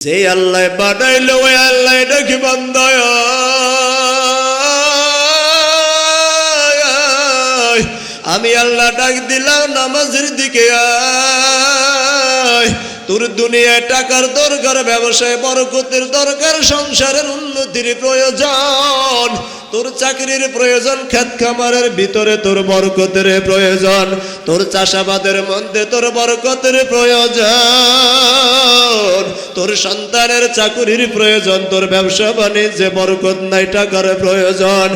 যে আল্লাহ বানাইলো ওই আল্লাহ ডাকি বান্দায় আমি আল্লাহ ডাক দিলাম নামাজের দিকে আয়। তোর দুনিয়ায় টাকার দরকার, ব্যবসায় বরকতের দরকার, সংসারের উন্নতির প্রয়োজন, তোর চাকরির প্রয়োজন, ক্ষেত খামারের ভিতরে তোর বরকতের প্রয়োজন, তোর চাষাবাদের মধ্যে তোর বরকতের প্রয়োজন, তোর সন্তানের চাকরির প্রয়োজন, তোর ব্যবসা বাণিজ্যে বরকত নাই, টাকার প্রয়োজন।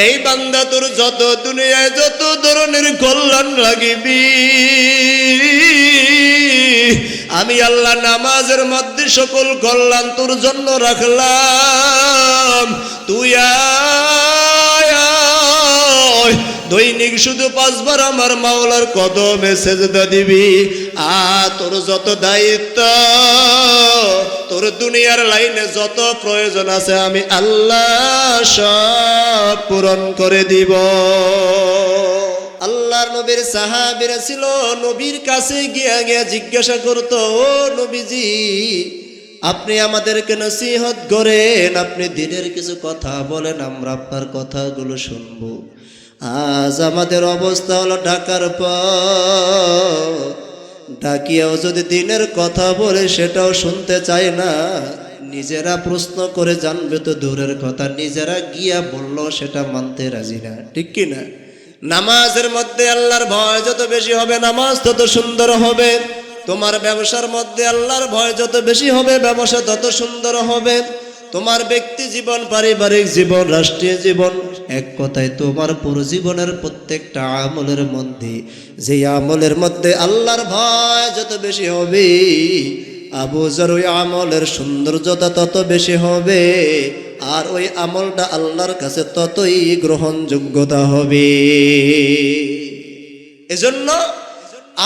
এই বান্দা তোর যত দুনিয়ায় যত ধরনের কল্যাণ লাগিবি আমি আল্লাহ নামাজের মধ্যে সকল কল্যাণ তোর জন্য রাখলাম। তুই দৈনিক শুধু 5 বার আমার মাওলার কদমে সেজদা দিবি। তোর যত দায়িত্ব, তোর দুনিয়ার লাইনে যত প্রয়োজন আছে আমি আল্লাহ সব পূরণ করে দিব। আল্লাহর নবীর সাহাবীরা ছিল, নবীর কাছে গিয়া গিয়া জিজ্ঞাসা করতো, ও নবীজি আপনি আমাদেরকে নসিহত করেন, আপনি দিনের কিছু কথা বলেন, আমরা আপনার কথাগুলো শুনবো। আজ আমাদের অবস্থা হলো ঢাকার পর ডাকিয়াও যদি দিনের কথা বলে সেটাও শুনতে চায় না। নিজেরা প্রশ্ন করে জানবে তো দূরের কথা, নিজেরা গিয়া বললো সেটা মানতে রাজি না, ঠিক কি না? নামাজের মধ্যে আল্লাহর ভয় যত বেশি হবে নামাজ তত সুন্দর হবে। তোমার ব্যবসার মধ্যে আল্লাহর ভয় যত বেশি হবে ব্যবসা তত সুন্দর হবে। তোমার ব্যক্তি জীবন, পারিবারিক জীবন, রাষ্ট্রীয় জীবন, এক কথায় তোমার পুরো জীবনের প্রত্যেকটা আমলের মধ্যে, যে আমলের মধ্যে আল্লাহর ভয় যত বেশি হবে আবু যর ওই আমলের সৌন্দর্যতা তত বেশি হবে, আর ওই আমলটা আল্লাহর কাছে ততই গ্রহণযোগ্যতা হবে। এজন্য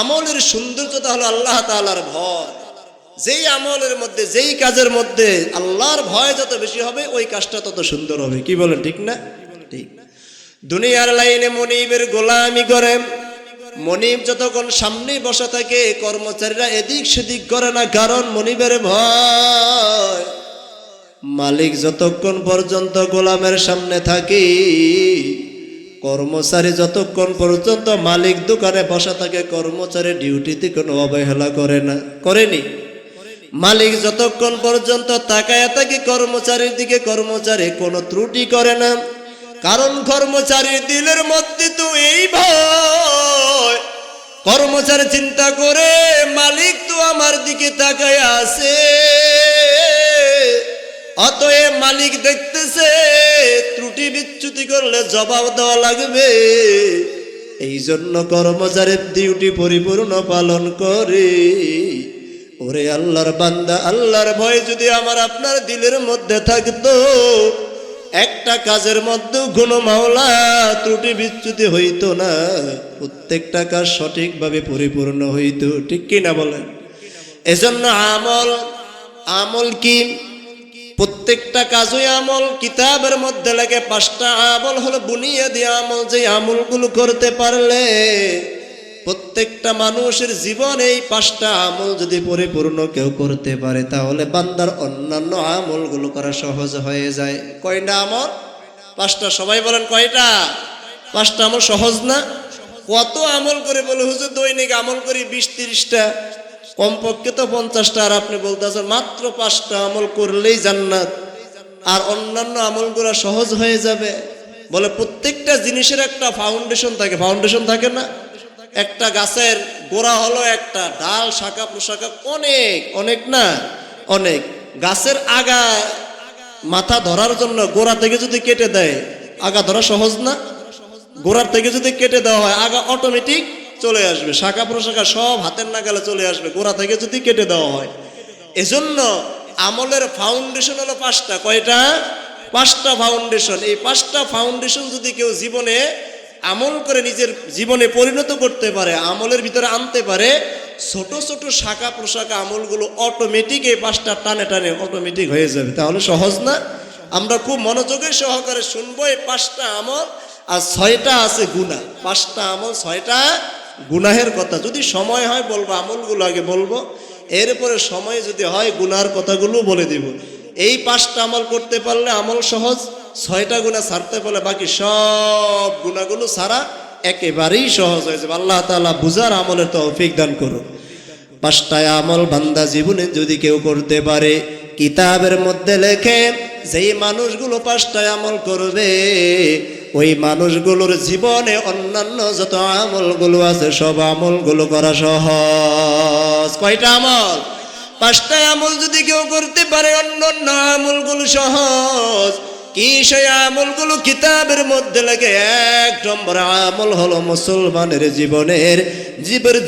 আমলের সৌন্দর্যতা হলো আল্লাহ তাআলার ভয়। যেই আমলের মধ্যে, যেই কাজের মধ্যে আল্লাহর ভয় যত বেশি হবে ওই কাজটা তত সুন্দর হবে। কি বলেন, ঠিক না? ঠিক। দুনিয়ার লাইনে মনিবের গোলামি করে, মনিব যতক্ষণ সামনে বসা থাকে কর্মচারীরা এদিক সেদিক করে না, কারণ মনিবের ভয়। মালিক যতক্ষণ পর্যন্ত গোলামের সামনে থাকে, কর্মচারী যতক্ষণ পর্যন্ত মালিক দোকানে বসা থাকে কর্মচারী ডিউটিতে কোনো অবহেলা করে না, করেনি। মালিক যতক্ষণ পর্যন্ত তাকায় থাকে কর্মচারীর দিকে, কর্মচারী কোনো ত্রুটি করে না, কারণ কর্মচারীর দিলের মধ্যে তো এই ভয়। কর্মচারী চিন্তা করে মালিক তো আমার দিকে তাকায় আছে, অতএব মালিক দেখতেছে ত্রুটি বিচ্যুতি করলে জবাব দেওয়া লাগবে। এই জন্য কর্মচারীর ডিউটি পরিপূর্ণ পালন করে। ওরে আল্লাহর বান্দা, আল্লাহর ভয় যদি আমার আপনার দিলের মধ্যে থাকতো, একটা কাজের মধ্যে কোনো মাওলা ত্রুটি বিচ্যুতি হইতো না, প্রত্যেকটা কাজ সঠিকভাবে পরিপূর্ণ হইতো, ঠিক কি না বলেন? এজন্য আমল কি? প্রত্যেকটা কাজই আমল। কিতাবের মধ্যে লাগে 5টা আমল হলো বুনিয়াদি আমল, যে আমলগুলো করতে পারলে প্রত্যেকটা মানুষের জীবন এই 5টা আমল যদি পরিপূর্ণ কেউ করতে পারে তাহলে বান্দার অন্যান্য আমলগুলো করা সহজ হয়ে যায়। কয়টা আমল? 5টা। সবাই বলেন কয়টা? 5টা আমল সহজ না? কত আমল করে বলে হুজুর দৈনিক আমল করি 20-30টা, কমপক্ষে তো 50টা, আর আপনি বলতেছেন মাত্র 5টা আমল করলেই জান্নাত আর অন্যান্য আমলগুলো সহজ হয়ে যাবে। বলে প্রত্যেকটা জিনিসের একটা ফাউন্ডেশন থাকে, ফাউন্ডেশন থাকে না? একটা গাছের গোড়া হলো একটা, ডাল শাখা প্রশাখা অনেক অনেক না অনেক। গাছের আগা মাথা ধরার জন্য গোড়া থেকে যদি কেটে দেয় আগা ধরা সহজ না? গোড়ার থেকে যদি কেটে দেওয়া হয় আগা অটোমেটিক চলে আসবে, শাখা প্রশাখা সব হাতের নাগালে চলে আসবে গোড়া থেকে যদি কেটে দেওয়া হয়। এজন্য আমলের ফাউন্ডেশন হলো 5টা। কয়টা? 5টা ফাউন্ডেশন। এই 5টা ফাউন্ডেশন যদি কেউ জীবনে আমল করে নিজের জীবনে পরিণত করতে পারে, আমলের ভিতরে আনতে পারে, ছোট ছোট শাখা প্রশাখা আমলগুলো অটোমেটিক এই 5টা টানে টানে অটোমেটিক হয়ে যাবে। তাহলে সহজ না? আমরা খুব মনোযোগের সহকারে শুনবো এই 5টা আমল, আর 6টা আছে গুনাহ। 5টা আমল, 6টা গুনাহের কথা। যদি সময় হয় বলবো, আমলগুলো আগে বলবো। এরপরে সময় যদি হয় গুনার কথাগুলো বলে দিব। এই 5টা আমল করতে পারলে আমল সহজ, 6টা গুনাহ ছাড়তে পারলে বাকি সব গুনাহগুলো ছাড়া একেবারেই সহজ হয়ে যাবে। আল্লাহ তাআলা বুঝার আমলের তৌফিক দান করুন। 5টা আমল বান্দা জীবনে যদি কেউ করতে পারে, কিতাবের মধ্যে লেখে যেই মানুষগুলো 5টা আমল করবে ওই মানুষগুলোর জীবনে অন্যান্য যত আমলগুলো আছে সব আমলগুলো করা সহজ। কয়টা আমল? 5টা আমল যদি কেউ করতে পারে অন্যান্য আমলগুলো সহজ। কি সেই আমলগুলো? কিতাবের মধ্যে লেখে 1 নম্বর আমল হলো মুসলমানের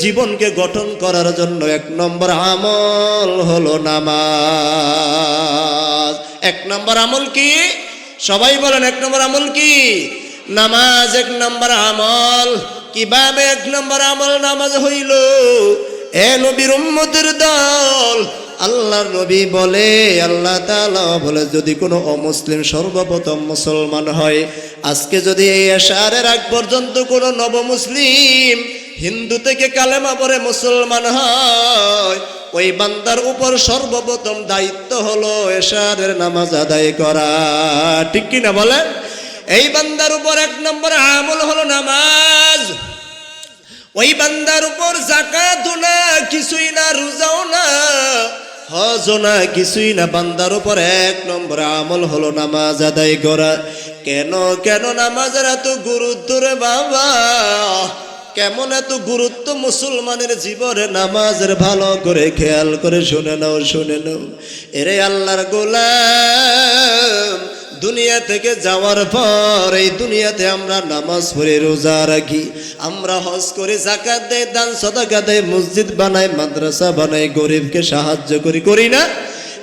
জীবনকে গঠন করার জন্য 1 নম্বর আমল হলো নামাজ। 1 নম্বর আমল কি? সবাই বলেন 1 নম্বর আমল কি? নামাজ 1 নম্বর আমল। কিভাবে 1 নম্বর আমল নামাজ হইল? এ নবীর উম্মতের দল, আল্লাহর নবী বলে, আল্লাহ তাআলা বলে, যদি কোনো অমুসলিম সর্বপ্রথম মুসলমান হয়, আজকে যদি এই এশারের আগ পর্যন্ত কোনো নবমুসলিম হিন্দু থেকে কালেমা পড়ে মুসলমান হয়, ওই বান্দার উপর সর্বপ্রথম দায়িত্ব হলো এশারের নামাজ আদায় করা। ঠিক কি না বলেন? এই বান্দার উপর 1 নম্বর আমল হলো নামাজ। ওই বান্দার উপর যাকাতও না, কিছুই না, রোজাও না, হজও না, কিছুই না। বান্দার উপর 1 নম্বর আমল হলো নামাজ আদায় করা। কেন নামাজের এত গুরুত্ব রে বাবা? কেমন এত গুরুত্ব মুসলমানের জীবনে নামাজের? ভালো করে খেয়াল করে শুনে নাও। এরে আল্লাহর গোলাম, দুনিয়া থেকে যাওয়ার পর এই দুনিয়াতে আমরা নামাজ পড়ে, রোজা রাখি, আমরা হজ করে, যাকাত দেই, দান সদকা দেই, মসজিদ বানাই, মাদ্রাসা বানাই, গরিবকে সাহায্য করি না?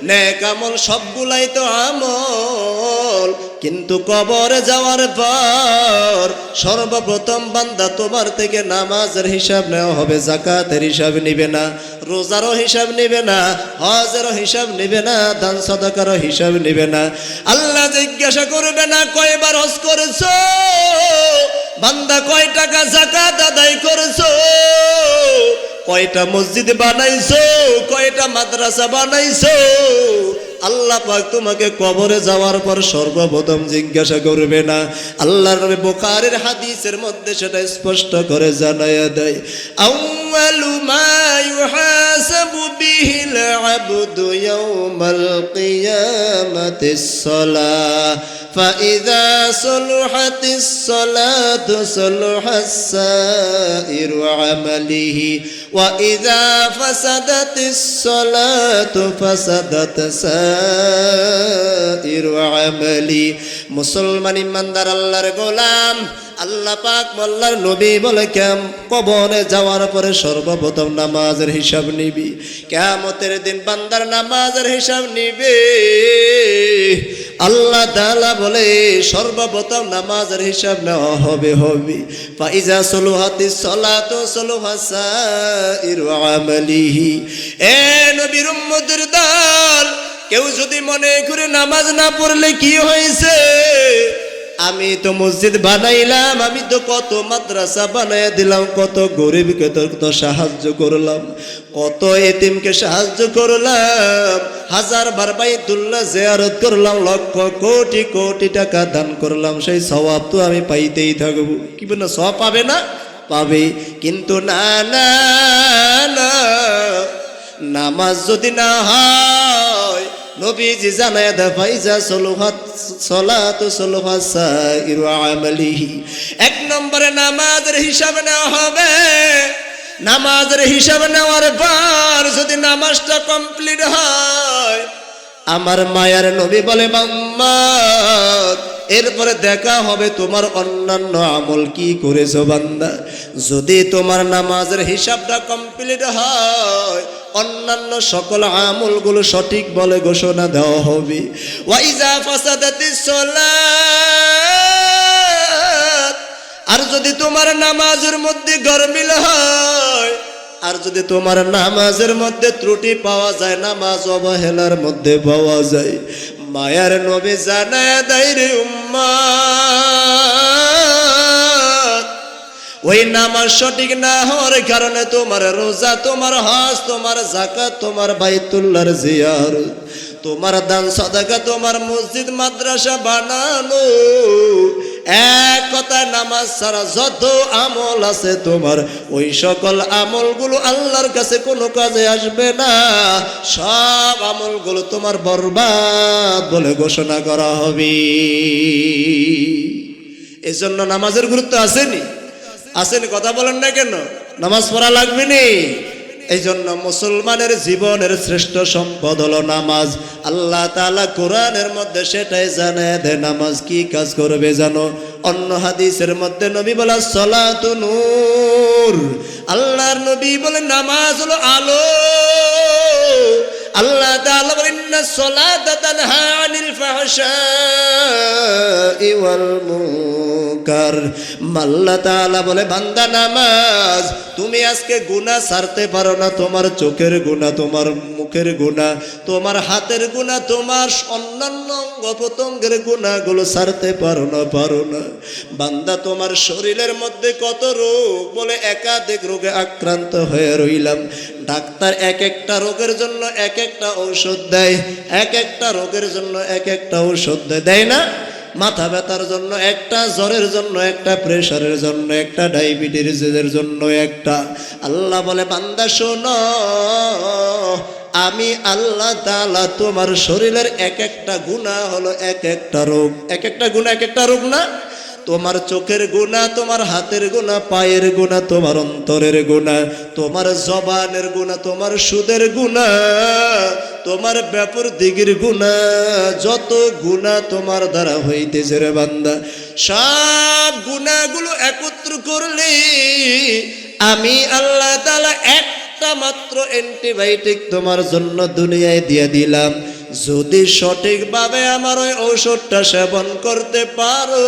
নেক আমল সবগুলাই তো আমল, কিন্তু কবরে যাওয়ার পর সর্বপ্রথম বান্দা তোমার থেকে নামাজের হিসাব নেওয়া হবে, যাকাতের হিসাব নিবে না, রোজারও হিসাব নিবে না, হজেরও হিসাব নিবে না, দান সাদাকারও হিসাব নিবে না। আল্লাহ জিজ্ঞাসা করবে না কয়বার হজ করেছো, বান্দা কয় টাকা যাকাত আদায় করেছো, কয়টা মসজিদ বানাইছো, কয়টা মাদ্রাসা বানাইছো। আল্লাহ পাক তোমাকে কবরে যাওয়ার পর সর্বপ্রথম জিজ্ঞাসা করবে না। আল্লাহর নবী বুখারীর হাদিসের মধ্যে সেটা স্পষ্ট করে জানায়া দেয়, আউয়ালু মা ইউহাসাবু বিহিল আবদু ইয়াউমাল কিয়ামাতিস সালাহ ফাইযা সলুহাতিস সালাতু সলুহাস সাইরু আমালিহি ওয়া ইযা ফাসাদাতিস সালাতু ফাসাদাত সাইরু আমালি। মুসলমান ইমানদার আল্লাহর গোলাম, আল্লাহ পাক আল্লাহর নবী বলে কবরে যাওয়ার পরে সর্বপ্রথম নামাজের হিসাব নিবি। কিয়ামতের দিন বান্দার নামাজের হিসাব নিবে। আল্লাহ তাআলা বলে সর্বপ্রথম নামাজের হিসাব নেওয়া হবে। ফাইজা সলুহাতিস সালাতু সলুহাস সাইরু আমালিহি। এ নবীর উম্মতের দল, কেউ যদি মনে করে নামাজ না পড়লে কি হয়েছে, আমি তো মসজিদ বানাইলাম, আমি তো কত মাদ্রাসা বানাইয়া দিলাম, কত গরিবকে তো সাহায্য করলাম, কত এতিমকে সাহায্য করলাম, 1000 বার বাইতুল্লাহ জিয়ারত করলাম, লক্ষ কোটি কোটি টাকা দান করলাম, সেই সওয়াব তো আমি পাইতেই থাকবো। কি বলে সওয়াব পাবে না? পাবে। কিন্তু না না না, নামাজ যদি না হয়, নবীজি জানায় দেয় ফাইজা সলুহাত সালাতু সলুহাস সাইরু আমালিহি। 1 নম্বরে নামাজের হিসাব নেওয়া হবে। নামাজের হিসাব নেওয়ার পর যদি নামাজটা কমপ্লিট হয়, আমার মায়ার নবী বলে মোহাম্মদ, এরপরে দেখা হবে তোমার অন্যান্য আমল কি করেছো বান্দা। যদি তোমার নামাজের হিসাবটা কমপ্লিট হয়, অন্যান্য সকল আমলগুলো সঠিক বলে ঘোষণা দেওয়া হবে। ওয়াইজা ফাসাদাতিস সালাত, আর যদি তোমার নামাজের মধ্যে গরমিল হয়, আর যদি তোমার নামাজের মধ্যে ত্রুটি পাওয়া যায়, নামাজ অবহেলার মধ্যে পাওয়া যায়, মায়ার নবী জানায়া দেয় রে উম্মত, ওই নামাজ সঠিক না হওয়ার কারণে তোমার রোজা, তোমার হজ, তোমার যাকাত, তোমার বাইতুল্লাহর জিয়ারত, তোমার দান সাদাকা, তোমার মসজিদ মাদ্রাসা বানানো, এক কথায় নামাজ ছাড়া যত আমল আছে তোমার, ওই সকল আমলগুলো আল্লাহর কাছে কোনো কাজে আসবে না। সব আমলগুলো তোমার বরবাদ বলে ঘোষণা করা হবে। এজন্য নামাজের গুরুত্ব আসেনি? আসেনি? কথা বলেন না কেন? নামাজ পড়া লাগবে নি। এই জন্য মুসলমানের জীবনের শ্রেষ্ঠ সম্পদ হলো নামাজ। আল্লাহ তাআলা কোরআনের মধ্যে সেটাই জানায় দেয় নামাজ কি কাজ করবে জানো? অন্য হাদিসের মধ্যে নবী বলে সলাতু নূর, আল্লাহর নবী বলে নামাজ হলো আলো। আল্লাহ তাআলা বলেন ইন্নাস সালাতা তানহা আনিল ফাহশাই ওয়াল মুনকার। আল্লাহ তাআলা বলে বান্দা নামাজ, তুমি আজকে গুনাহ ছাড়তে পারো না, তোমার চোখের গুনাহ, তোমার মুখের গুনাহ, তোমার হাতের গুনাহ, তোমার অন্যান্য অঙ্গ প্রত্যঙ্গের গুনাহগুলো ছাড়তে পারো না বান্দা। তোমার শরীরের মধ্যে কত রোগ, বলে একাধিক রোগে আক্রান্ত হয়ে রইলাম। ডাক্তার এক একটা রোগের জন্য এক একটা ঔষধ দেয়, এক একটা রোগের জন্য এক একটা ঔষধ দেয় না? মাথা ব্যথার জন্য একটা, জ্বরের জন্য একটা, প্রেশারের জন্য একটা, ডায়াবেটিসের জন্য একটা। আল্লাহ বলে বান্দা শোনো, আমি আল্লাহ তাআলা তোমার শরীরের এক একটা গুনাহ হলো এক একটা রোগ। এক একটা গুনাহ এক একটা রোগ না? তোমার চোখের গুনাহ, তোমার হাতের গুনাহ, পায়ের গুনাহ, তোমার অন্তরের গুনাহ, তোমার জবানের গুনাহ, তোমার সুদের গুনাহ, তোমার ব্যাপার দিগের গুনাহ, যত গুনাহ তোমার দ্বারা হইতেছে রে বান্দা, সব গুনাহগুলো একত্র করলে আমি আল্লাহ তাআলা একটা মাত্র অ্যান্টিবায়োটিক তোমার জন্য দুনিয়ায় দিয়ে দিলাম। যদি সঠিকভাবে আমার ওই ঔষধটা সেবন করতে পারো,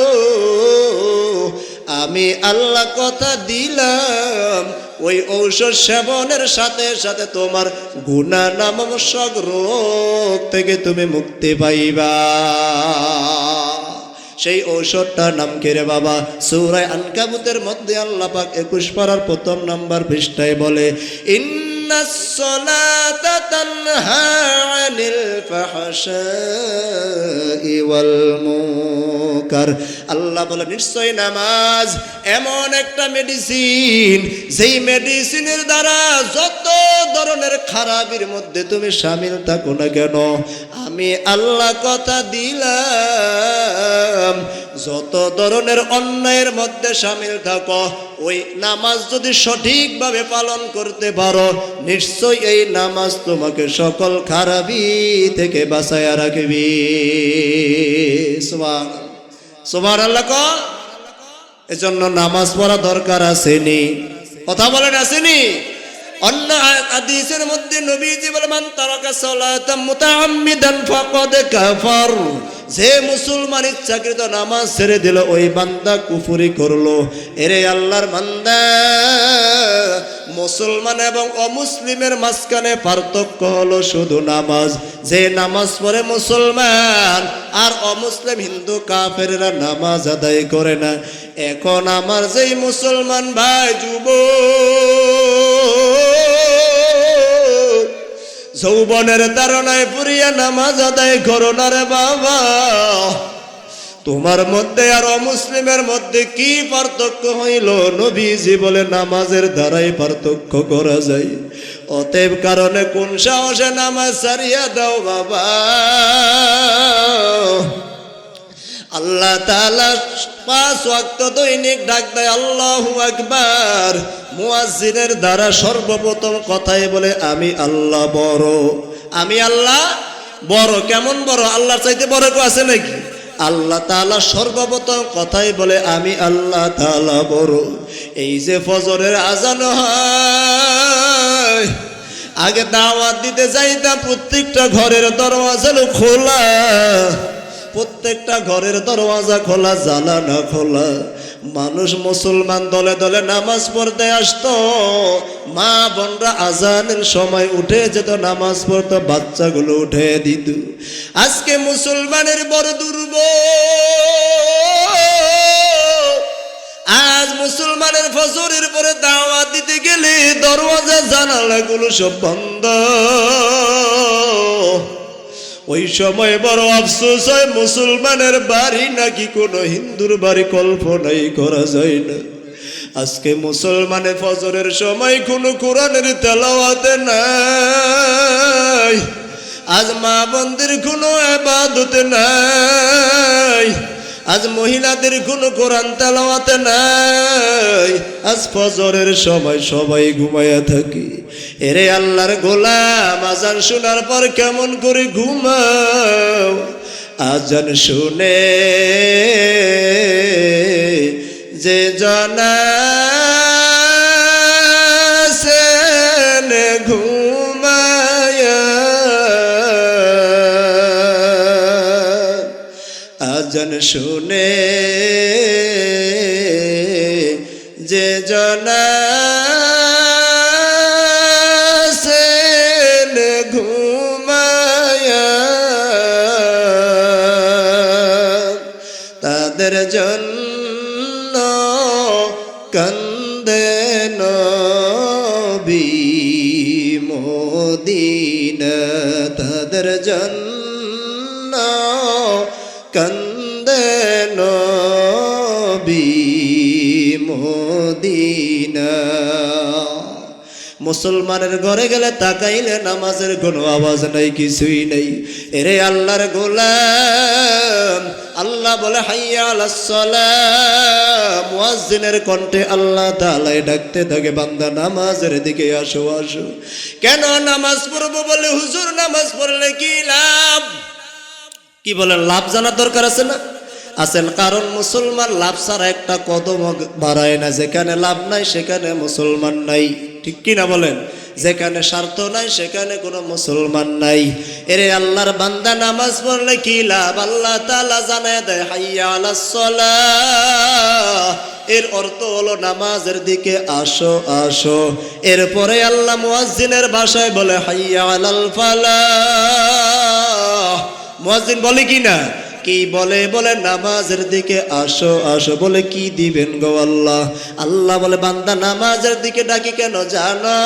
আমি আল্লাহ কথা দিলাম ওই ঔষধ সেবনের সাথে সাথে তোমার গুনাহ নামক রোগ থেকে তুমি মুক্তি পাইবা। সেই ঔষধটার নাম কি রে বাবা? সূরা আনকাবুতের মধ্যে আল্লাহ পাক 21 পারার 1 নম্বর পৃষ্ঠায় বলে ইন্নাস সালাতা তানহা আনিল ফাহশাই ওয়াল মুনকার। আল্লাহ বলে নিশ্চয় নামাজ এমন একটা মেডিসিন, যেই মেডিসিনের দ্বারা যত ধরনের খারাপির মধ্যে তুমি শামিল থাকো না কেন, আমি আল্লাহ কথা দিলাম যত ধরনের অন্যায়ের মধ্যে শামিল থাকো, ওই নামাজ যদি সঠিকভাবে পালন করতে পারো, নিশ্চয় এই নামাজ তোমাকে সকল খারাপি থেকে বাঁচায়া রাখবি। সুবহানাল্লাহ। এজন্য নামাজ পড়া দরকার আসেনি? কথা বলেন আসেনি? অন্য হাদিসের মধ্যে নবীজি বলে মান তারাকা সালাতাম মুতাআম্মিদান ফাকাদ কাফার। যে মুসলমান ইচ্ছাকৃত নামাজ ছেড়ে দিল, ওই বান্দা কুফরি করলো। এরে আল্লাহর বান্দা, মুসলমান এবং অমুসলিমের মাঝখানে পার্থক্য হলো শুধু নামাজ। যে নামাজ পড়ে মুসলমান আর অমুসলিম হিন্দু কাফেররা নামাজ আদায় করে না। এখন আমার যেই মুসলমান ভাই যৌবনের তাড়নায় পুরিয়া নামাজ আদায় করো না রে বাবা। তোমার মধ্যে আর অমুসলিমের মধ্যে কি পার্থক্য হইল? নবীজি বলে নামাজের দ্বারাই পার্থক্য করা যায়। অতএব কারণে কোন সাহসে নামাজ ছাড়িয়া দাও বাবা। আল্লাহ তাআলা 5 ওয়াক্ত দৈনিক ডাক দেয় আল্লাহু আকবার। মুয়াজ্জিনের দ্বারা সর্বপ্রথম কথাই বলে আমি আল্লাহ বড়, আমি আল্লাহ বড়। কেমন বড়? আল্লাহর চাইতে বড় কেউ আছে নাকি? আল্লাহ তাআলা সর্বপ্রথম কথাই বলে আমি আল্লাহ তাআলা বড়। এই যে ফজরের আজান হয়, আগে দাওয়াত দিতে যাইতাম, প্রত্যেকটা ঘরের দরওয়াজা খোলা, প্রত্যেকটা ঘরের দরওয়াজা খোলা, জানালা খোলা। মানুষ মুসলমান দলে দলে নামাজ পড়তে আসতো। মা বোনরা আজানের সময় উঠে যেত নামাজ পড়তো, বাচ্চাগুলো উঠে দিত। আজকে মুসলমানের বড় দুর্বল। আজ মুসলমানের ফজরের পরে দাওয়াত দিতে গেলে দরওয়াজা জানালাগুলো সব বন্ধ। ওই সময় বড় আফসোস হয়, মুসলমানের বাড়ি নাকি কোনো হিন্দুর বাড়ি কল্পনাই করা যায় না। আজকে মুসলমানের ফজরের সময় কোনো কোরআনের তেলাওয়াতে নাই, আজ মা বোনদের কোনো ইবাদত নাই, আজ মহিলাদের কোনো কোরআন তেলাওয়াতে নাই, আজ ফজরের সময় সবাই ঘুমায়া থাকে। এরে আল্লাহর গোলাম, আজান শোনার পর কেমন করে ঘুমাও? আজান শুনে যে জানা ঘুমায়া, আজান শুনে যে জানা ঘুমায়া, তাদের জন্য কান্দে নবী মদিনা, তাদের জন্য কান্দে নবী মদিনা। মুসলমানের ঘরে গেলে তাকাইলে নামাজের কোনো আওয়াজ নাই, কিছুই নেই। এরে আল্লাহর গোলাম, আল্লাহ বলে হাইয়া আলাস সালাহ, মুয়াজ্জিনের কণ্ঠে আল্লাহ তাআলা ডাকতে থাকে, বান্দা নামাজের দিকে আসো আসো। কেন নামাজ পড়বো বলে, হুজুর নামাজ পড়লে কি লাভ? কি বলেন, লাভ জানার দরকার আছে না? আছেন, কারণ মুসলমান লাভ ছাড়া একটা কদম বাড়ায় না। যেখানে লাভ নাই সেখানে মুসলমান নাই, ঠিক কি না বলেন? যেখানে স্বার্থ নাই সেখানে কোনো মুসলমান নাই। এরে আল্লাহর বান্দা, নামাজ পড়লে কি লাভ? আল্লাহ তাআলা জানায় দেয় হাইয়া আলাস সালাহ, এর অর্থ হলো নামাজের দিকে আসো আসো। এরপরে আল্লাহ মুয়াজ্জিনের ভাষায় বলে হাইয়া আলাল ফালাহ। মুয়াজ্জিন বলে কি না, কি বলে? বলে নামাজের দিকে আসো আসো। বলে কি দিবেন গো আল্লাহ? আল্লাহ বলে বান্দা নামাজের দিকে ডাকি কেন জানো?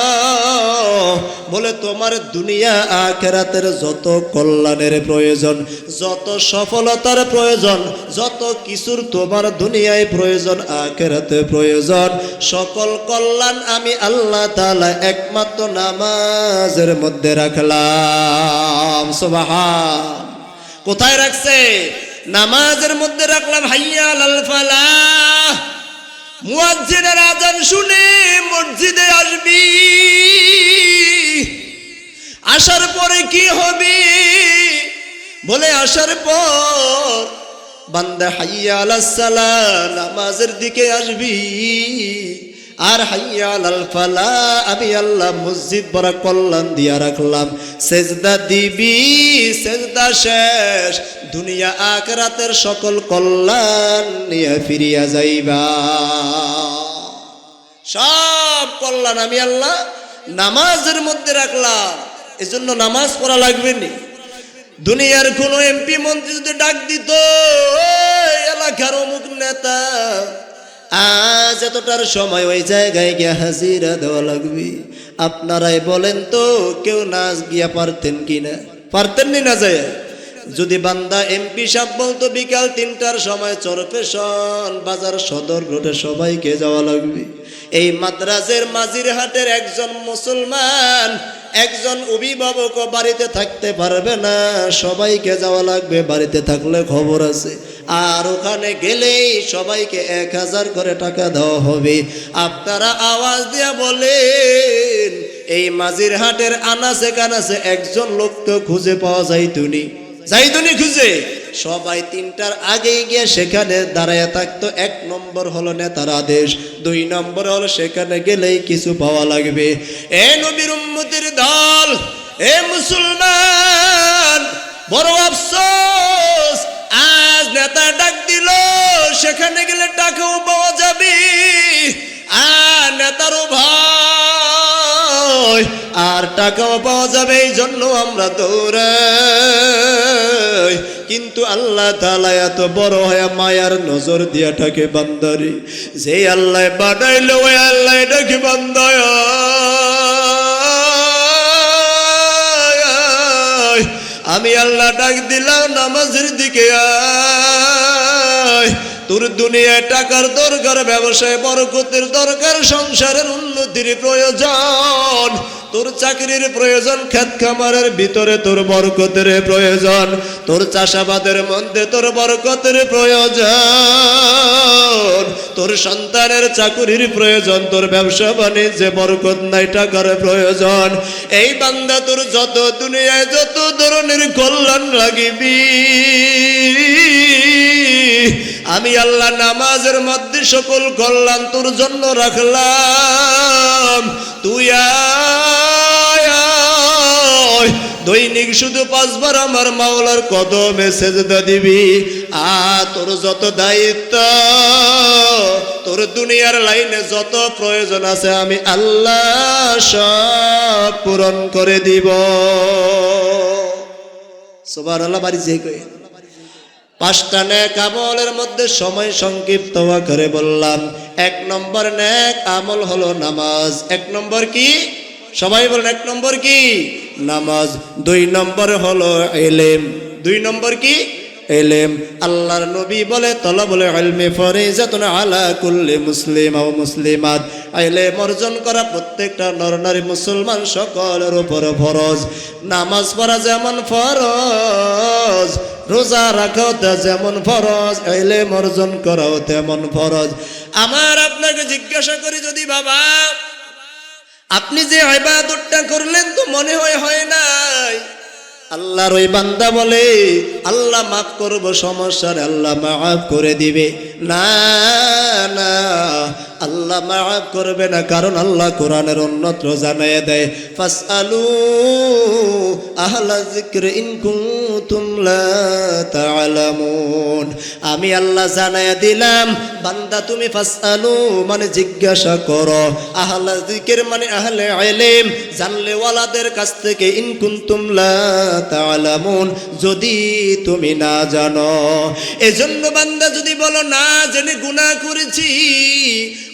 বলে তোমার দুনিয়া আখিরাতের যত কল্যাণের প্রয়োজন, যত সফলতার প্রয়োজন, যত কিছুর তোমার দুনিয়ায় প্রয়োজন, আখিরাতে প্রয়োজন, সকল কল্যাণ আমি আল্লাহ তাআলা একমাত্র নামাজের মধ্যে রাখলাম। সুবহান। কোথায় রাখছে? নামাজের মধ্যে রাখলাম। হাইয়া আলাল ফালাহ। মুয়াজ্জিনের আযান শুনে মসজিদে আসবি, আসার পরে কি হবে? বলে আসার পর বান্দা হাইয়া আলাস সালাহ, নামাজের দিকে আসবি। আর হাইয়া আলাল ফালাহ, আমি আল্লাহ মসজিদ বড় কল্যাণ দিয়া রাখলাম। সেজদা দিবি, সেজদা শেষ, দুনিয়া আখিরাতের সকল কল্যাণ নিয়ে ফিরিয়া যাইবা। সব কল্যাণ আমি আল্লাহ নামাজের মধ্যে রাখলাম। এজন্য নামাজ পড়া লাগবে নি। দুনিয়ার কোন এমপি মন্ত্রী যদি ডাক দিত, এলাকার অমুক নেতা, আজ এতটার সময় ওই জায়গায় গিয়া হাজিরা দেওয়া লাগবে, আপনারাই বলেন তো কেউ না গিয়া পারতেন কিনা? পারতেন নি না যায়? যদি বান্দা এমপি সাহেব বলতো বিকাল 3টার সময় চরপেশন বাজার সদর রোডে সবাইকে যাওয়া লাগবে, এই মাদ্রাজের মাঝিরহাটের একজন মুসলমান, একজন অভিভাবক বাড়িতে থাকতে পারবে না, সবাইকে যাওয়া লাগবে। বাড়িতে থাকলে খবর আছে, আর ওখানে গেলেই সবাইকে 1000 করে টাকা দেওয়া হবে। আপনারা আওয়াজ দিয়া বলেন, এই মাঝিরহাটের আনাচে কানাচে একজন লোক তো খুঁজে পাওয়া যাইতুনি, যাইতুনি খুঁজে। সবাই 3টার আগেই গিয়ে সেখানে দাঁড়ায় থাকতো। 1 নম্বর হলো নেতার আদেশ, 2 নম্বর হলো সেখানে গেলেই কিছু পাওয়া লাগবে। এ নবীর উম্মতের দল, এ মুসলমান, বড় আফসোস, আজ নেতা ডাক দিল, সেখানে গেলে টাকাও পাওয়া যাবে, আর নেতারও ভয়, আর টাকাও পাওয়া যাবে। এই জন্য আমরা দৌড়াই, কিন্তু আল্লাহ তাআলা এত বড় হয়ে মায়ার নজর দিয়া থাকে বান্দারে, যে আল্লাহ বানাইলো ওই আল্লাহ ডাকে বান্দা আমি আল্লাহ ডাক দিলাম নামাজের দিকে আয়। তোর দুনিয়ায় টাকার দরকার, ব্যবসায় বরকতের দরকার, সংসারের উন্নতির প্রয়োজন, তোর চাকরির প্রয়োজন, ক্ষেত খামারের ভিতরে তোর বরকতের প্রয়োজন, তোর চাষাবাদের মধ্যে তোর বরকতের প্রয়োজন, তোর সন্তানের চাকরির প্রয়োজন, তোর ব্যবসা বাণিজ্যে বরকত নাই, টাকার প্রয়োজন। এই বান্দা তোর যত দুনিয়ায় যত ধরনের কল্যাণ লাগিবি আমি আল্লাহ নামাজের মধ্যে সকল কল্যাণ তোর জন্য রাখলাম। তুই দৈনিক শুধু 5 বার আমার মাওলার কদমে সেজদা দিবি। তোর যত দায়িত্ব, তোর দুনিয়ার লাইনে যত প্রয়োজন আছে আমি আল্লাহ সব পূরণ করে দিব। সুবহানাল্লাহ। বাড়ি যে কই 5টা নেক আমলের মধ্যে সময় সংক্ষিপ্ত করে বললাম। 1 নম্বর নেক আমল হলো নামাজ। 1 নম্বর কি? সবাই বলেন 1 নম্বর কি? নামাজ। 2 নম্বর হলো ইলম। 2 নম্বর কি? ইলম। আল্লাহর নবী বলে তলাবুল ইলমি ফরিজাতুন আলা কুল্লি মুসলিম ও মুসলিমাত। ইলম অর্জন করা প্রত্যেকটা নরনারী মুসলমান সকলের উপর ফরজ। নামাজ পড়া যেমন ফরজ, রোজা রাখাও যেমন ফরজ, ইলম অর্জন করাও তেমন ফরজ। আমার আপনাকে জিজ্ঞাসা করি, যদি বাবা আপনি যে ইবাদতটা করলেন তো মনে হয় নাই, আল্লাহর ওই বান্দা বলে আল্লাহ মাফ করব, সমস্যা নেই, আল্লাহ মাফ করে দিবে। না না, আল্লাহ মাফ করবে না, কারণ আল্লাহ কোরআনের অন্যত্র জানায় দেয় ফাসআলু আহলা যিকরি ইন কুনতুম লা তা'লামুন। আমি আল্লাহ জানায় দিলাম বান্দা তুমি ফাসআলু মানে জিজ্ঞাসা করো, আহলা যিকির মানে আহলে ইলম জানলে ওয়ালাদের কাছ থেকে, ইন কুনতুম লা তা'লামুন যদি তুমি না জানো। এজন্য বান্দা যদি বলো না জেনে গুনাহ করেছি,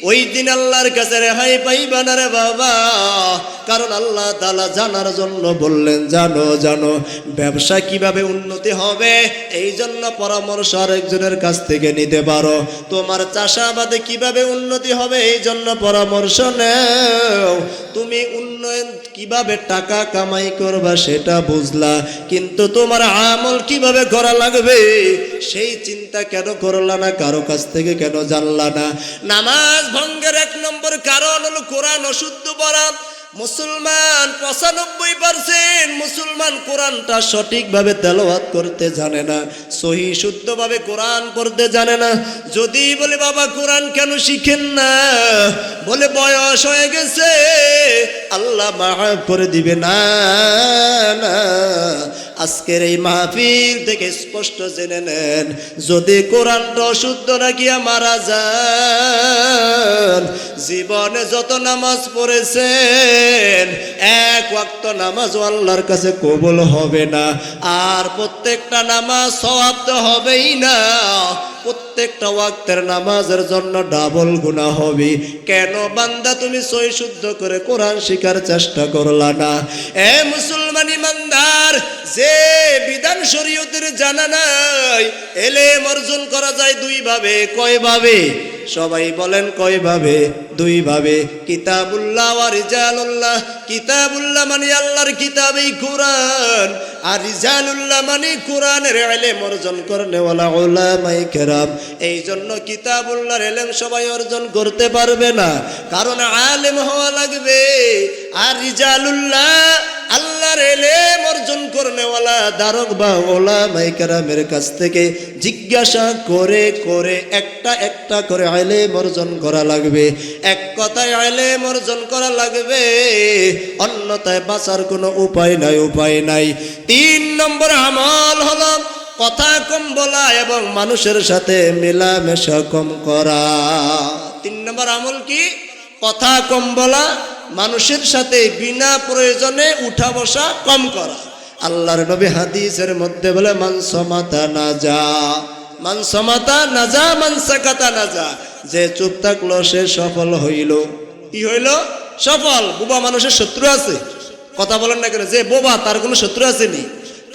ওই দিন আল্লাহর কাছে রেহাই পাইবা না রে বাবা, কারণ আল্লাহ তাআলা জানার জন্য বললেন জানো জানো। ব্যবসা কিভাবে উন্নতি হবে এই জন্য পরামর্শ আরেকজনের কাছ থেকে নিতে পারো। তোমার চাষাবাদে কিভাবে উন্নতি হবে এই জন্য পরামর্শ নাও। তুমি উন্নয়ন কিভাবে টাকা কামাই করবা সেটা বুঝলা, কিন্তু তোমার আমল কিভাবে করা লাগবে সেই চিন্তা কেন করলা না? কারো কাছ থেকে কেন জানলা না? নামাজ ভঙ্গের 1 নম্বর কারণ হলো কোরআন অশুদ্ধ পড়া। মুসলমান 95% মুসলমান কোরআনটা সঠিকভাবে তেলাওয়াত করতে জানে না, সহি শুদ্ধভাবে কোরআন পড়তে জানে না। যদি বলে বাবা কোরআন কেন শিখেন না, বলে বয়স হয়ে গেছে আল্লাহ মাফ করে দিবে। না না, আজকের এই মাহফিল থেকে স্পষ্ট জেনে নেন, যদি কোরআনটা অশুদ্ধ রাখিয়া মারা যান, জীবনে যত নামাজ পড়েছেন 1 ওয়াক্ত নামাজ আল্লাহর কাছে কবুল হবে না। আর প্রত্যেকটা নামাজ সওয়াব তো হবেই না, প্রত্যেকটা ওয়াক্তের নামাজের জন্য ডাবল গুনাহ হবে। কেন বান্দা তুমি সহি শুদ্ধ করে কোরআন শিখার চেষ্টা করলা না? এ মুসলমান ইমানদার, যে বিধান শরীয়তের জানা নাই, ইলম অর্জন করা যায় 2 ভাবে। কয় ভাবে? সবাই বলেন কয় ভাবে? 2 ভাবে। কিতাবুল্লাহ ওয়া রিজালুল্লাহ। কিতাবুল্লাহ মানে আল্লাহর কিতাব এই কোরআন, আর রিজালুল্লাহ মানে কোরআনের ইলম অর্জন করনেওয়ালা উলামায়ে কেরাম। এই জন্য কিতাবুল্লাহর ইলম সবাই অর্জন করতে পারবে না, কারণ আলেম হওয়া লাগবে। আর রিজালুল্লাহ আল্লাহর ইলম অর্জন করনেওয়ালা দারক বা উলামায়ে কেরামের কাছ থেকে জিজ্ঞাসা করে করে একটা একটা করে ইলম অর্জন করা লাগবে। এক কথায় ইলম অর্জন করা লাগবে, অন্যথায় বাঁচার কোনো উপায় নাই, উপায় নাই। 3 নম্বর আমল হলো কথা কম বলা এবং মানুষের সাথে মেলামেশা কম করা। 3 নম্বর আমল কি? কথা কম বলা, মানুষের সাথে বিনা প্রয়োজনে উঠা বসা কম করা। আল্লাহর নবী হাদিসের মধ্যে বলে মান সামাতা নাজা, মান সামাতা নাজা, মান সাকাতা নাজা। যে চুপ থাকলো সে সফল হইল। কি হইল? সফল। বোবা মানুষের শত্রু আছে? কথা বলেন না কেন? যে বোবা তার কোনো শত্রু আসেনি?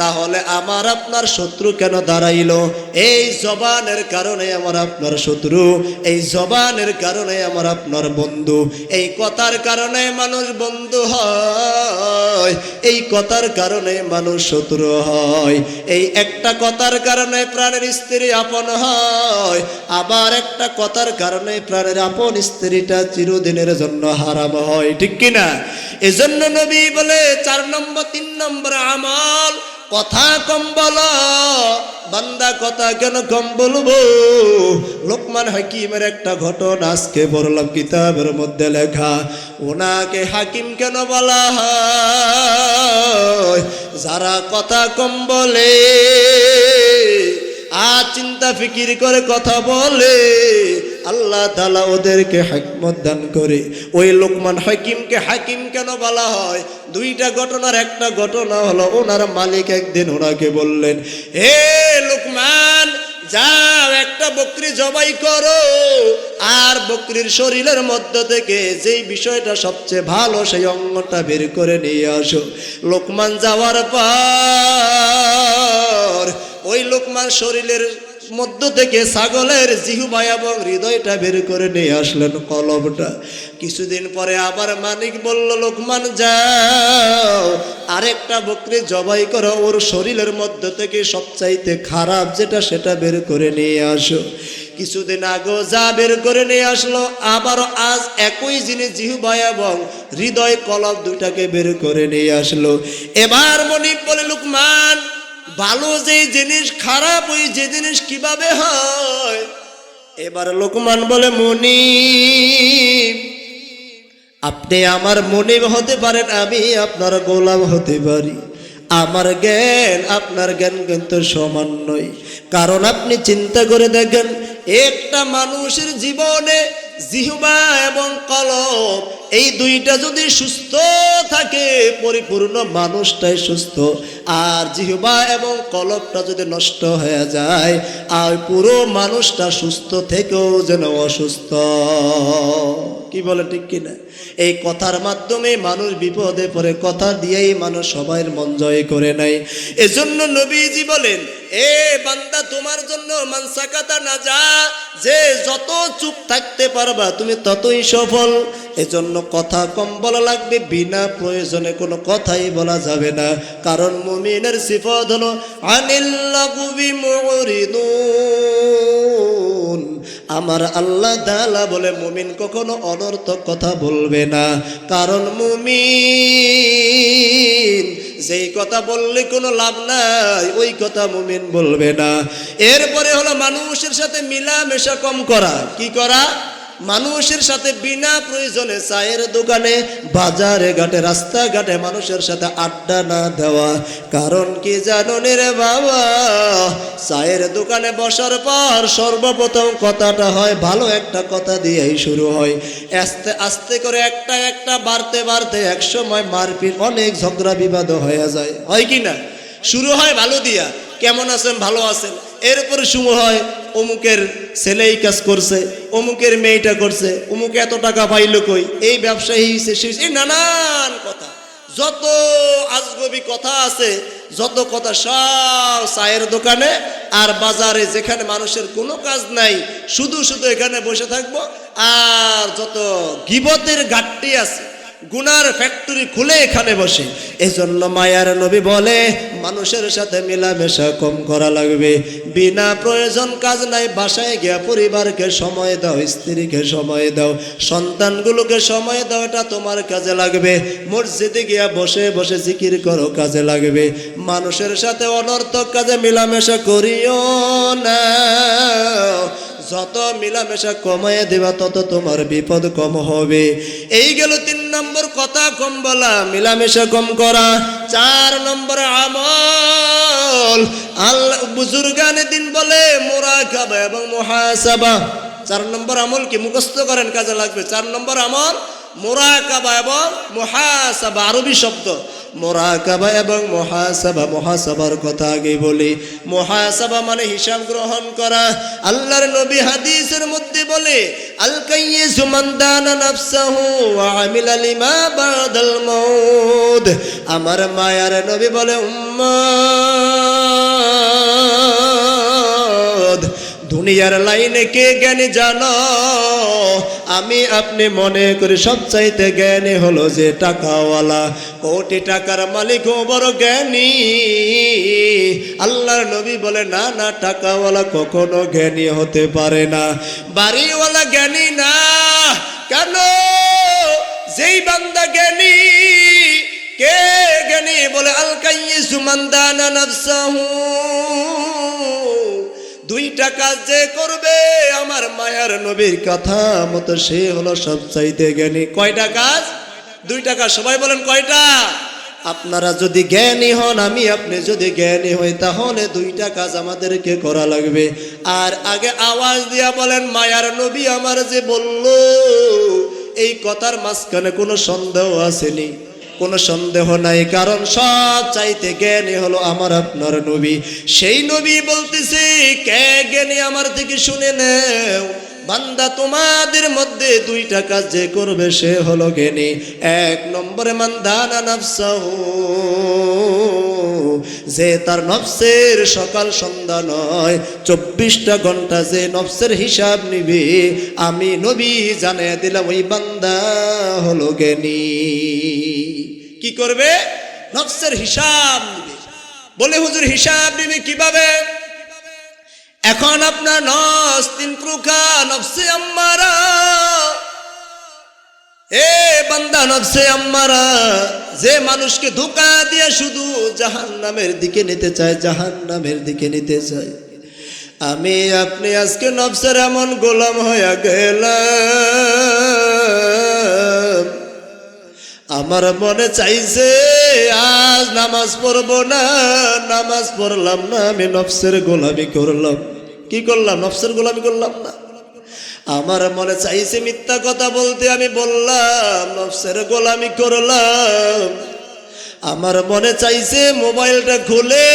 তাহলে আমার আপনার শত্রু কেন দাঁড়াইলো? এই জবানের কারণে আমার আপনার শত্রু, এই জবানের কারণে আমার আপনার বন্ধু। এই কথার কারণে মানুষ বন্ধু হয়, এই কথার কারণে মানুষ শত্রু হয়। এই একটা কথার কারণে প্রাণের স্ত্রী আপন হয়, আবার একটা কথার কারণে প্রাণের আপন স্ত্রীটা চিরদিনের জন্য হারাম হয়। ঠিক কিনা? এজন্য নবী বলে 4 নম্বর 3 নম্বর আমল, কথা কম বলো। বান্দা কথা কেন কম বলবো? লোকমান হাকিমের একটা ঘটনা আজকে পড়লাম কিতাবের মধ্যে লেখা। ওনাকে হাকিম কেন বলা হয়? যারা কথা কম বলে আর চিন্তা ফিকির করে কথা বলে, আল্লাহ তাআলা ওদেরকে হিকমত দান করে। ওই লোকমান হাকিমকে হাকিম কেন বলা হয়? 2টা ঘটনার একটা ঘটনা হলো, ওনার মালিক একদিন ওনাকে বললেন, হে লোকমান, যাও একটা বকরি জবাই করো, আর বকরির শরীরের মধ্য থেকে যেই বিষয়টা সবচেয়ে ভালো সেই অঙ্গটা বের করে নিয়ে আসো। লোকমান যাওয়ার পর ওই লোকমান শরীরের মধ্য থেকে ছাগলের জিহ্বা এবং হৃদয়টা বের করে নিয়ে আসলেন, কলবটা। কিছুদিন পরে আবার মালিক বলল, লোকমান যাও আরেকটা বকরি জবাই করো, ওর শরীরের মধ্য থেকে সবচাইতে খারাপ যেটা সেটা বের করে নিয়ে আসো। কিছুদিন আগেও যা বের করে নিয়ে আসলো, আবারও আজ একই জিনিস জিহ্বা এবং হৃদয় কলব দুটাকে বের করে নিয়ে আসলো। এবার মনিব বলে, লোকমান, ভালো যে জিনিস খারাপ ওই যে জিনিস কিভাবে হয়? এবার লোকমান বলে, মুনিব, আপনি আমার মুনিব হতে পারেন, আমি আপনার গোলাম হতে পারি। আমার জ্ঞান আপনার জ্ঞান কিন্তু সমান নয়। কারণ আপনি চিন্তা করে দেখেন, একটা মানুষের জীবনে জিহ্বা এবং কলব এই 2টা যদি সুস্থ থাকে, পরিপূর্ণ মানুষটাই সুস্থ। আর জিহ্বা এবং কলবটা যদি নষ্ট হয়ে যায়, আর পুরো মানুষটা সুস্থ থেকেও যেন অসুস্থ। কি বলে? ঠিক কিনা? এই কথার মাধ্যমে মানুষ বিপদে পড়ে, কথা দিয়েই মানুষ সবার মন জয় করে নেয়। এজন্য নবীজি বলেন, এ বান্দা, তোমার জন্য মান সাকাতা নাজা, যে যত চুপ থাকতে পারবা তুমি ততই সফল। এজন্য কথা কম বলা লাগবে, বিনা প্রয়োজনে কোনো কথাই বলা যাবে না। কারণ মুমিনের সিফত হলো আনিল লাগবি মুরিদুন। আমার আল্লাহ তাআলা বলে, মুমিন কখনো অনর্থক কথা বলবে না। কারণ মুমিন যেই কথা বললে কোনো লাভ নাই, ওই কথা মুমিন বলবে না। এরপরে হলো মানুষের সাথে মিলামেশা কম করা। কি করা? মানুষের সাথে বিনা প্রয়োজনে চায়ের দোকানে, বাজারে ঘাটে, রাস্তাঘাটে মানুষের সাথে আড্ডা না দেওয়া। কারণ কি জানো রে বাবা, চায়ের দোকানে বসার পর সর্বপ্রথম কথাটা হয় ভালো একটা কথা দিয়েই শুরু হয়। আস্তে আস্তে করে একটা বাড়তে বাড়তে একসময় মারপিট, অনেক ঝগড়া বিবাদ হয়ে যায়। হয় কি না? শুরু হয় ভালো দিয়া, কেমন আছেন, ভালো আছেন। এরপরে শুরু হয় অমুকের ছেলে এই কাজ করছে, অমুকের মেয়েটা করছে, অমুকে এত টাকা পাইলো কই, এই ব্যবসায়ী হিসেবে, এই নানান কথা, যত আজগবি কথা আছে, যত কথা সব চায়ের দোকানে আর বাজারে, যেখানে মানুষের কোনো কাজ নাই, শুধু শুধু এখানে বসে থাকবো। আর যত গীবতের ঘাটতি আছে, গুনার ফ্যাক্টরি খুলে এখানে বসে। এজন্য মায়ার নবী বলে, মানুষের সাথে মেলামেশা কম করা লাগবে। বিনা প্রয়োজন কাজ নাই, বাসায় গিয়া পরিবারকে সময় দাও, স্ত্রীকে সময় দাও, সন্তানগুলোকে সময় দাও, এটা তোমার কাজে লাগবে। মসজিদে গিয়া বসে বসে জিকির করো, কাজে লাগবে। মানুষের সাথে অনর্থক কাজে মেলামেশা করিও না। যত মিলামেশা কমায় দেবা তত তোমার বিপদ কম হবে। এই গেল 3 নম্বর, কথা কম বলা, মিলামেশা কম করা। 4 নম্বর আমল, আল্লাহ বুজুর্গানে দিন বলে মুরাকাবা এবং মুহাসাবা। 4 নম্বর আমল কি? মুখস্থ করেন, কাজে লাগবে। 4 নম্বর আমল মুরাকাবা এবং মুহাসাবা, আরবি শব্দ। মুরাকাবা এবং মুহাসাবা। মুহাসাবার কথা আগে বলি। মুহাসাবা মানে হিসাব গ্রহণ করা। আল্লাহর নবী হাদিসের মধ্যে বলে, আল কাইয়িসু মান দানা নাফসাহু ওয়া আমিলা লিমা বাদাল মাউত। আমার মায়ার নবী বলে, উম্মত, দুনিয়ার লাইনে কে জ্ঞানী জানো? আমি আপনি মনে করি সবচাইতে জ্ঞানী হলো যে টাকাওয়ালা, কোটি টাকার মালিক ও বড় জ্ঞানী। আল্লাহর নবী বলে, না না, টাকাওয়ালা কখনো জ্ঞানী হতে পারে না, বাড়িওয়ালা জ্ঞানী না। কেন? যেই বান্দা জ্ঞানী, কে জ্ঞানী? বলে, আল কাইয়িসু মান দানা নাফসাহু, দুইটা কাজ যে করবে আমার মায়ার নবীর কথা মতো সে হলো সবচাইতে জ্ঞানী। কয়টা কাজ? দুইটা কাজ। সবাই বলেন কয়টা? আপনারা যদি জ্ঞানী হন, আমি আপনি যদি জ্ঞানী হই, তাহলে দুইটা কাজ আমাদেরকে করা লাগবে। আর আগে আওয়াজ দিয়া বলেন, মায়ার নবী আমার যে বলল, এই কথার মাঝখানে কোনো সন্দেহ আসেনি? কোনো সন্দেহ নাই, কারণ সব চাইতে জ্ঞানী হলো আমার আপনার নবী। সেই নবী বলতেছে, কে জ্ঞানী আমার থেকে শুনে নেও। বান্দা, তোমাদের মধ্যে দুইটা কাজ যে করবে সে হলো জ্ঞানী। এক নম্বরে, মান দানা নাফসাহু, যে তার নফসের সকাল সন্ধ্যা নয় 24টা ঘন্টা যে নফসের হিসাব নিবে, আমি নবী জানিয়ে দিলাম ওই বান্দা হলো জ্ঞানী। কি করবে? নফসের হিসাব নিবে। বলে, হুজুর হিসাব নিবে কিভাবে? এখন আপনার নফস তিন প্রকার। নফসে আম্মারা, এ বান্দা, নফসে আম্মারা যে মানুষকে ধোঁকা দিয়ে শুধু জাহান্নামের দিকে নিতে চায়, জাহান্নামের দিকে নিতে চায়। আমি আপনি আজকে নফসের এমন গোলাম হয়ে গেলাম, আমার মনে চাইছে আজ নামাজ পড়বো না, নামাজ পড়লাম না, আমি নফসের গোলামি করলাম। কি করলাম? নফসের গোলামি করলাম না। আমার মনে চাইছে মিথ্যা কথা বলতে, আমি বললাম, নফসের গোলামি করলাম। আমার মনে চাইছে মোবাইলটা খুলে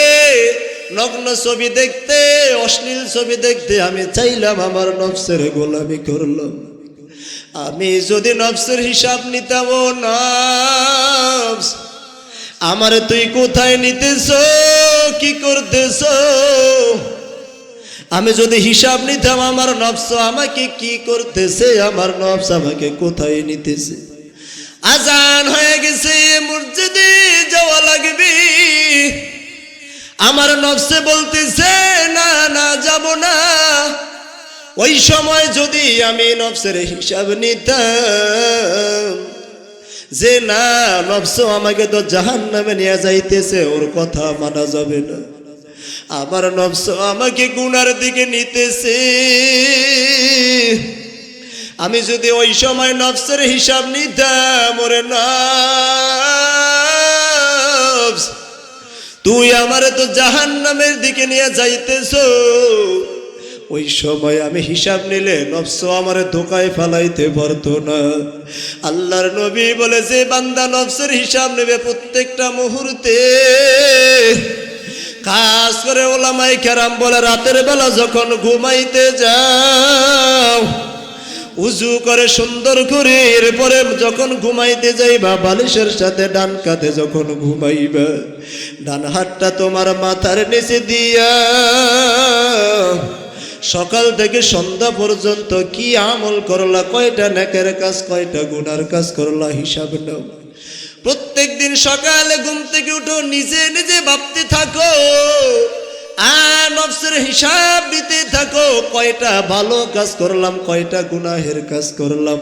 নগ্ন ছবি দেখতে, অশ্লীল ছবি দেখতে, আমি চাইলাম, আমার নফসের গোলামি করলাম। আমি যদি নফসের হিসাব নিতাম, ও নফস, আমারে তুই কোথায় নিতেছ, কি করতেছ? আমি যদি হিসাব নিতাম, আমার নফস আমাকে কি করতেছে, আমার নফস আমাকে কোথায় নিতেছে। আজান হয়ে গেছে, মসজিদে যাওয়া লাগবে, আমার নফসে বলতেছে না না, যাব না। ওই সময় যদি আমি নফসের হিসাব নিতাম, যে না, নফস আমাকে তো জাহান্নামে নিয়ে যাইতেছে, ওর কথা মানা যাবে না, আমার নফস আমাকে গুনার দিকে নিতেছে। আমি যদি ওই সময় নফসের হিসাব নিতাম, ওরে নফস, তুই আমারে তো জাহান্নামের দিকে নিয়ে যাইতেছ, ওই সময় আমি হিসাব নিলে নফস আমারে ধোকায় ফেলাইতে পারতো না। আল্লাহর নবী বলে, যে বান্দা নফসের হিসাব নেবে প্রত্যেকটা মুহূর্তে, খাস করে ওলামায়ে কেরাম বলে, রাতের বেলা যখন ঘুমাইতে যাও, উজু করে সুন্দর করে, এরপরে যখন ঘুমাইতে যাইবা, বালিশের সাথে ডান কাঁধে যখন ঘুমাইবা, ডান হাতটা তোমার মাথার নিচে দিয়া সকাল থেকে সন্ধ্যা পর্যন্ত কি আমল করলা, কয়টা নেকের কাজ, কয়টা গুনার কাজ করলা, হিসাব নাও। প্রত্যেক দিন সকালে ঘুম থেকে উঠো, নিজে নিজে ভাবতে থাকো, আর নফসের হিসাব দিতে থাকো, কয়টা ভালো কাজ করলাম, কয়টা গুনাহের কাজ করলাম।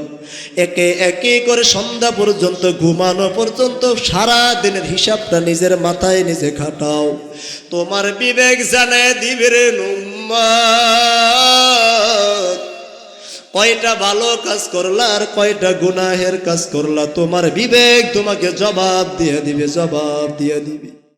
একে একে করে সন্ধ্যা পর্যন্ত, ঘুমানো পর্যন্ত সারা দিনের হিসাবটা নিজের মাথায় নিজে খাটাও। তোমার বিবেক জানায় দিবে রে উম্মত, কয়টা ভালো কাজ করলা আর কয়টা গুনাহের কাজ করলা। তোমার বিবেক তোমাকে জবাব দিয়ে দিবে, জবাব দিয়ে দিবে।